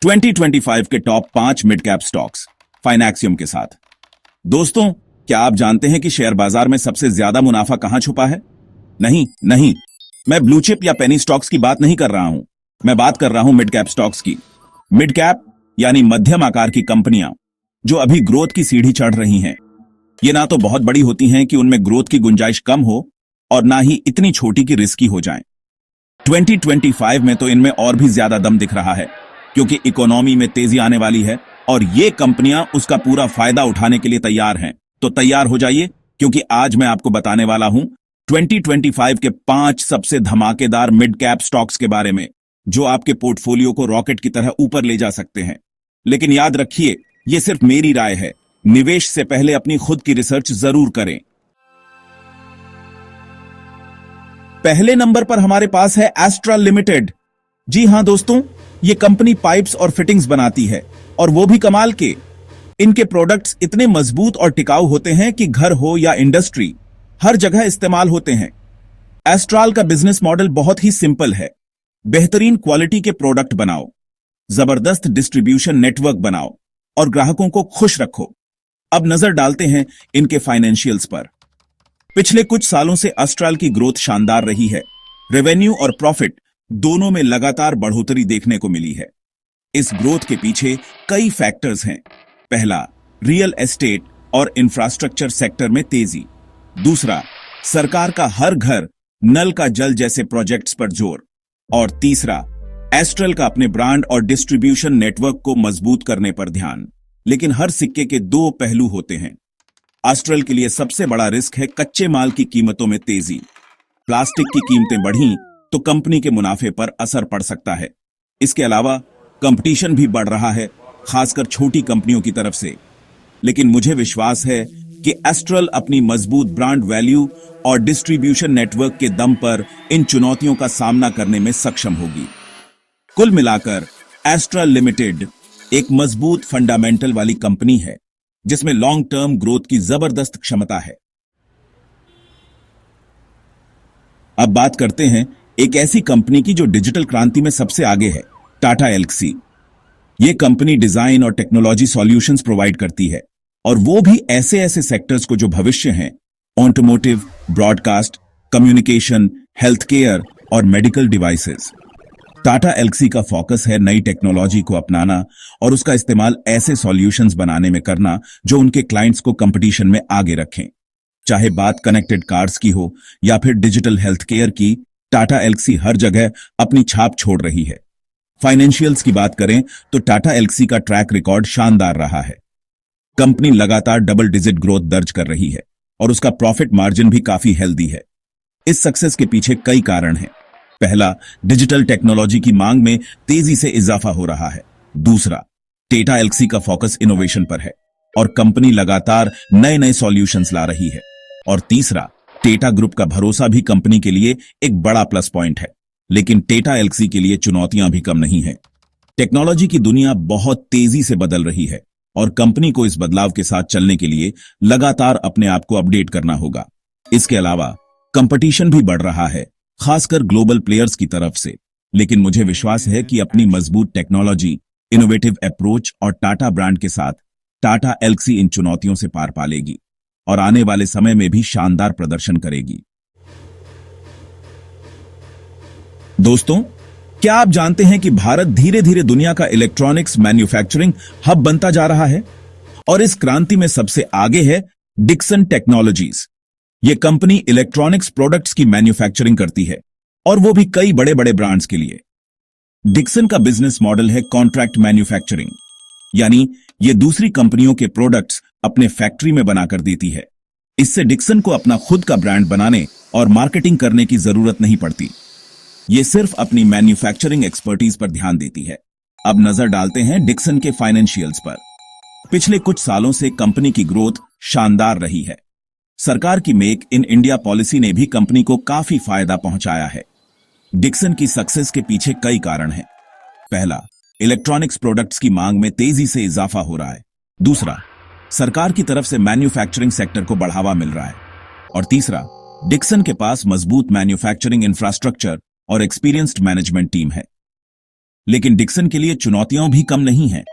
2025 के top 5 mid cap stocks फाइनेक्सियम के साथ। दोस्तों, क्या आप जानते हैं कि शेयर बाजार में सबसे ज्यादा मुनाफा कहां छुपा है? नहीं नहीं, मैं ब्लू चिप या पेनी स्टॉक्स की बात नहीं कर रहा हूं। मैं बात कर रहा हूं मिड कैप स्टॉक्स की। मिड कैप यानी मध्यम आकार की कंपनियां जो अभी ग्रोथ की सीढ़ी चढ़ रही हैं। ये ना तो बहुत बड़ी होती हैं कि उनमें ग्रोथ की गुंजाइश कम हो और ना ही इतनी छोटी कि रिस्की हो जाएं। 2025 में तो इनमें और भी ज्यादा दम दिख रहा है, क्योंकि इकोनॉमी में तेजी आने वाली है और ये कंपनियां उसका पूरा फायदा उठाने के लिए तैयार हैं। तो तैयार हो जाइए, क्योंकि आज मैं आपको बताने वाला हूं 2025 के 5 सबसे धमाकेदार मिड कैप स्टॉक्स के बारे में, जो आपके पोर्टफोलियो को रॉकेट की तरह ऊपर ले जा सकते हैं। लेकिन याद रखिए, ये सिर्फ मेरी राय है। निवेश से पहले अपनी खुद की रिसर्च जरूर करें। पहले नंबर पर हमारे पास है एस्ट्रल लिमिटेड। जी हां दोस्तों, ये कंपनी पाइप्स और फिटिंग्स बनाती है, और वो भी कमाल के। इनके प्रोडक्ट्स इतने मजबूत और टिकाऊ होते हैं कि घर हो या इंडस्ट्री, हर जगह इस्तेमाल होते हैं। एस्ट्रल का बिजनेस मॉडल बहुत ही सिंपल है। बेहतरीन क्वालिटी के प्रोडक्ट बनाओ, जबरदस्त डिस्ट्रीब्यूशन नेटवर्क बनाओ और ग्राहकों को खुश रखो। अब नजर डालते हैं इनके फाइनेंशियल्स पर। पिछले कुछ सालों से एस्ट्रल की ग्रोथ शानदार रही है। रेवेन्यू और प्रॉफिट दोनों में लगातार बढ़ोतरी देखने को मिली है। इस ग्रोथ के पीछे कई फैक्टर्स हैं। पहला, रियल एस्टेट और इंफ्रास्ट्रक्चर सेक्टर में तेजी। दूसरा, सरकार का हर घर नल का जल जैसे प्रोजेक्ट्स पर जोर। और तीसरा, एस्ट्रल का अपने ब्रांड और डिस्ट्रीब्यूशन नेटवर्क को मजबूत करने पर ध्यान। लेकिन हर सिक्के के दो पहलू होते हैं। एस्ट्रल के लिए सबसे बड़ा रिस्क है कच्चे माल की कीमतों में तेजी। प्लास्टिक की कीमतें बढ़ी तो कंपनी के मुनाफे पर असर पड़ सकता है। इसके अलावा कंपटीशन भी बढ़ रहा है, खासकर छोटी कंपनियों की तरफ से। लेकिन मुझे विश्वास है कि एस्ट्रल अपनी मजबूत ब्रांड वैल्यू और डिस्ट्रीब्यूशन नेटवर्क के दम पर इन चुनौतियों का सामना करने में सक्षम होगी। कुल मिलाकर एस्ट्रल लिमिटेड एक मजबूत फंडामेंटल वाली कंपनी है, जिसमें लॉन्ग टर्म ग्रोथ की जबरदस्त क्षमता है। अब बात करते हैं एक ऐसी कंपनी की जो डिजिटल क्रांति में सबसे आगे है, टाटा एल्क्सी। ये कंपनी डिजाइन और टेक्नोलॉजी सॉल्यूशंस प्रोवाइड करती है, और वो भी ऐसे ऐसे सेक्टर्स को जो भविष्य हैं, automotive, broadcast, communication, health care और मेडिकल डिवाइसेस। टाटा एल्क्सी का फोकस है नई टेक्नोलॉजी को अपनाना और उसका इस्तेमाल ऐसे सॉल्यूशंस बनाने में करना जो उनके क्लाइंट्स को कंपटीशन में आगे रखें। चाहे बात कनेक्टेड कार्स की हो या फिर डिजिटल हेल्थ केयर की, टाटा एल्क्सी हर जगह अपनी छाप छोड़ रही है। फाइनेंशियल्स की बात करें तो टाटा एल्क्सी का ट्रैक रिकॉर्ड शानदार रहा है। कंपनी लगातार डबल डिजिट ग्रोथ दर्ज कर रही है और उसका प्रॉफिट मार्जिन भी काफी हेल्दी है। इस सक्सेस के पीछे कई कारण हैं। पहला, डिजिटल टेक्नोलॉजी की मांग में तेजी से इजाफा हो रहा है। दूसरा, टाटा एल्क्सी का फोकस इनोवेशन पर है और कंपनी लगातार नए नए सॉल्यूशंस ला रही है। और तीसरा, टाटा ग्रुप का भरोसा भी कंपनी के लिए एक बड़ा प्लस पॉइंट है। लेकिन टाटा एल्क्सी के लिए चुनौतियां भी कम नहीं है। टेक्नोलॉजी की दुनिया बहुत तेजी से बदल रही है और कंपनी को इस बदलाव के साथ चलने के लिए लगातार अपने आप को अपडेट करना होगा। इसके अलावा कंपटीशन भी बढ़ रहा है, खासकर ग्लोबल प्लेयर्स की तरफ से। लेकिन मुझे विश्वास है कि अपनी मजबूत टेक्नोलॉजी, इनोवेटिव अप्रोच और टाटा ब्रांड के साथ टाटा एल्क्सी इन चुनौतियों से पार पा लेगी और आने वाले समय में भी शानदार प्रदर्शन करेगी। दोस्तों, क्या आप जानते हैं कि भारत धीरे धीरे दुनिया का इलेक्ट्रॉनिक्स मैन्युफैक्चरिंग हब बनता जा रहा है? और इस क्रांति में सबसे आगे है डिक्सन टेक्नोलॉजीज। यह कंपनी इलेक्ट्रॉनिक्स प्रोडक्ट्स की मैन्युफैक्चरिंग करती है, और वो भी कई बड़े बड़े ब्रांड्स के लिए। डिक्सन का बिजनेस मॉडल है कॉन्ट्रैक्ट मैन्युफैक्चरिंग, यानी ये दूसरी कंपनियों के प्रोडक्ट्स अपने फैक्ट्री में बनाकर देती है। इससे डिक्सन को अपना खुद का ब्रांड बनाने और मार्केटिंग करने की जरूरत नहीं पड़ती। ये सिर्फ अपनी मैन्युफैक्चरिंग एक्सपर्टीज पर ध्यान देती है। अब नजर डालते हैं डिक्सन के फाइनेंशियल्स पर। पिछले कुछ सालों से कंपनी की ग्रोथ शानदार रही है। सरकार की मेक इन इंडिया पॉलिसी ने भी कंपनी को काफी फायदा पहुंचाया है। डिक्सन की सक्सेस के पीछे कई कारण हैं। पहला, इलेक्ट्रॉनिक्स प्रोडक्ट्स की मांग में तेजी से इजाफा हो रहा है। दूसरा, सरकार की तरफ से मैन्युफैक्चरिंग सेक्टर को बढ़ावा मिल रहा है। और तीसरा, डिक्सन के पास मजबूत मैन्युफैक्चरिंग इंफ्रास्ट्रक्चर और एक्सपीरियंस्ड मैनेजमेंट टीम है। लेकिन डिक्सन के लिए चुनौतियां भी कम नहीं हैं।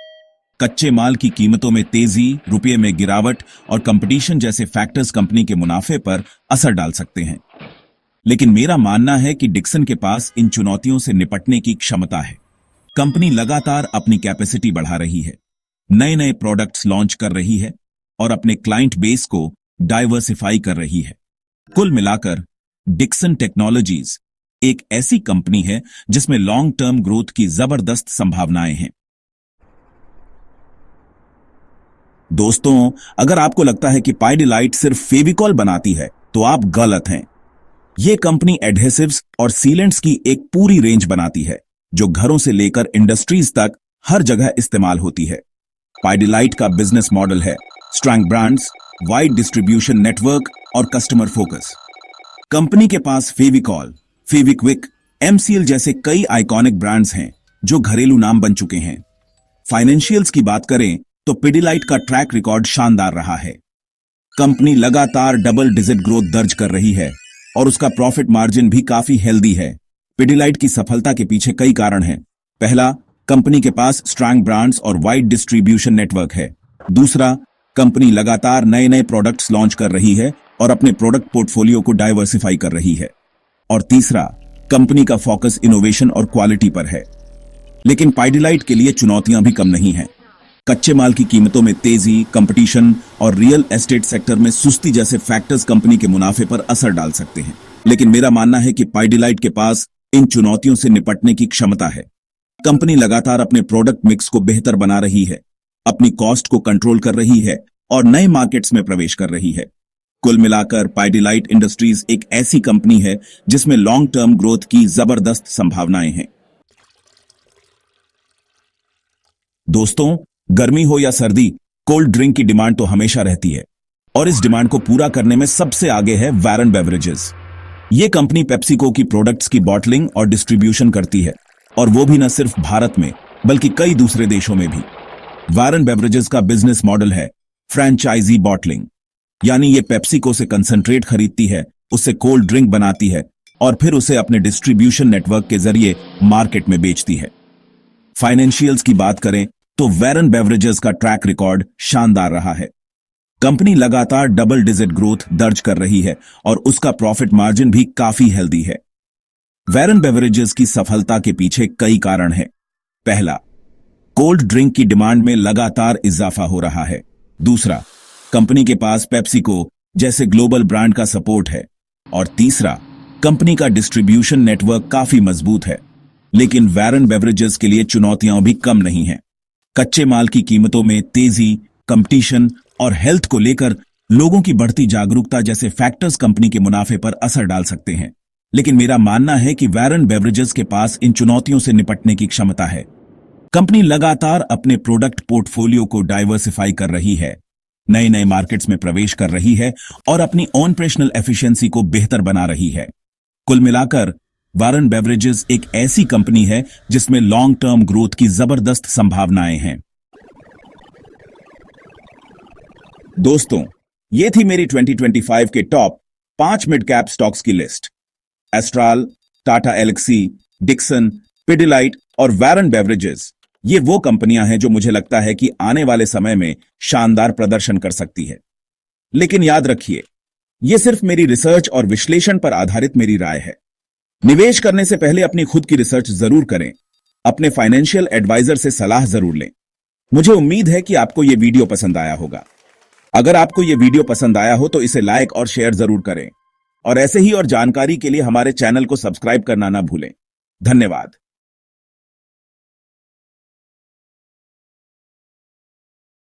कच्चे माल की कीमतों में तेजी, रुपये में गिरावट और कंपटीशन जैसे फैक्टर्स कंपनी के मुनाफे पर असर डाल सकते हैं। लेकिन मेरा मानना है कि डिक्सन के पास इन चुनौतियों से निपटने की क्षमता है। कंपनी लगातार अपनी कैपेसिटी बढ़ा रही है, नए नए प्रोडक्ट्स लॉन्च कर रही है और अपने क्लाइंट बेस को डाइवर्सिफाई कर रही है। कुल मिलाकर डिक्सन टेक्नोलॉजीज एक ऐसी कंपनी है जिसमें लॉन्ग टर्म ग्रोथ की जबरदस्त संभावनाएं हैं। दोस्तों, अगर आपको लगता है कि पाइडीलाइट सिर्फ फेविकॉल बनाती है तो आप गलत हैं। यह कंपनी एडहेसिव्स और सीलेंट्स की एक पूरी रेंज बनाती है जो घरों से लेकर इंडस्ट्रीज तक हर जगह इस्तेमाल होती है। पाइडीलाइट का बिजनेस मॉडल है strong brands, wide distribution network और कस्टमर फोकस। कंपनी के पास फेविकॉल, फेविक्विक, एमसीएल जैसे कई आइकॉनिक ब्रांड्स हैं जो घरेलू नाम बन चुके हैं। फाइनेंशियल्स की बात करें तो पिडिलाइट का ट्रैक रिकॉर्ड शानदार रहा है। कंपनी लगातार डबल डिजिट ग्रोथ दर्ज कर रही है और उसका प्रॉफिट मार्जिन भी काफी हेल्दी है। पिडिलाइट की सफलता के पीछे कई कारण हैं। पहला, कंपनी के पास स्ट्रॉन्ग ब्रांड्स और वाइड डिस्ट्रीब्यूशन नेटवर्क है। दूसरा, कंपनी लगातार नए नए प्रोडक्ट्स लॉन्च कर रही है और अपने प्रोडक्ट पोर्टफोलियो को डाइवर्सिफाई कर रही है। और तीसरा, कंपनी का फोकस इनोवेशन और क्वालिटी पर है। लेकिन पाइडीलाइट के लिए चुनौतियां भी कम नहीं हैं। कच्चे माल की कीमतों में तेजी, कंपटीशन और रियल एस्टेट सेक्टर में सुस्ती जैसे फैक्टर्स कंपनी के मुनाफे पर असर डाल सकते हैं। लेकिन मेरा मानना है कि पाइडीलाइट के पास इन चुनौतियों से निपटने की क्षमता है। कंपनी लगातार अपने प्रोडक्ट मिक्स को बेहतर बना रही है, अपनी कॉस्ट को कंट्रोल कर रही है और नए मार्केट्स में प्रवेश कर रही है। कुल मिलाकर पाइडीलाइट इंडस्ट्रीज एक ऐसी कंपनी है जिसमें लॉन्ग टर्म ग्रोथ की जबरदस्त संभावनाएं हैं। दोस्तों, गर्मी हो या सर्दी, कोल्ड ड्रिंक की डिमांड तो हमेशा रहती है और इस डिमांड को पूरा करने में सबसे आगे है वारन बेवरेजेस। ये कंपनी पेप्सिको की प्रोडक्ट्स की बॉटलिंग और डिस्ट्रीब्यूशन करती है, और वो भी न सिर्फ भारत में बल्कि कई दूसरे देशों में भी। वारन बेवरेजेस का बिजनेस मॉडल है फ्रैंचाइजी बॉटलिंग, यानी ये पेप्सिको से कंसंट्रेट खरीदती है, उससे कोल्ड ड्रिंक बनाती है और फिर उसे अपने डिस्ट्रीब्यूशन नेटवर्क के जरिए मार्केट में बेचती है। फाइनेंशियल्स की बात करें तो वारन बेवरेजेस का ट्रैक रिकॉर्ड शानदार रहा है। कंपनी लगातार डबल डिजिट ग्रोथ दर्ज कर रही है और उसका प्रॉफिट मार्जिन भी काफी हेल्दी है। वारन बेवरेजेस की सफलता के पीछे कई कारण हैं। पहला, कोल्ड ड्रिंक की डिमांड में लगातार इजाफा हो रहा है। दूसरा, कंपनी के पास पेप्सिको जैसे ग्लोबल ब्रांड का सपोर्ट है। और तीसरा, कंपनी का डिस्ट्रीब्यूशन नेटवर्क काफी मजबूत है। लेकिन वारन बेवरेजेस के लिए चुनौतियां भी कम नहीं हैं। कच्चे माल की कीमतों में तेजी, कंपटीशन और हेल्थ को लेकर लोगों की बढ़ती जागरूकता जैसे फैक्टर्स कंपनी के मुनाफे पर असर डाल सकते हैं। लेकिन मेरा मानना है कि वारन बेवरेजेस के पास इन चुनौतियों से निपटने की क्षमता है। कंपनी लगातार अपने प्रोडक्ट पोर्टफोलियो को डाइवर्सिफाई कर रही है, नए नए मार्केट्स में प्रवेश कर रही है और अपनी ऑपरेशनल एफिशिएंसी को बेहतर बना रही है। कुल मिलाकर वारन बेवरेजेस एक ऐसी कंपनी है जिसमें लॉन्ग टर्म ग्रोथ की जबरदस्त संभावनाएं हैं। दोस्तों, ये थी मेरी 2025 के टॉप 5 मिड कैप स्टॉक्स की list. Astral, Tata Elxsi, Dixon, Pidilite और वारन बेवरेजेस ये वो कंपनियां हैं जो मुझे लगता है कि आने वाले समय में शानदार प्रदर्शन कर सकती है। लेकिन याद रखिए, यह सिर्फ मेरी रिसर्च और विश्लेषण पर आधारित मेरी राय है। निवेश करने से पहले अपनी खुद की रिसर्च जरूर करें, अपने फाइनेंशियल एडवाइजर से सलाह जरूर लें। मुझे उम्मीद है कि आपको यह वीडियो पसंद आया होगा। अगर आपको यह वीडियो पसंद आया हो तो इसे लाइक और शेयर जरूर करें और ऐसे ही और जानकारी के लिए हमारे चैनल को सब्सक्राइब करना ना भूलें। धन्यवाद।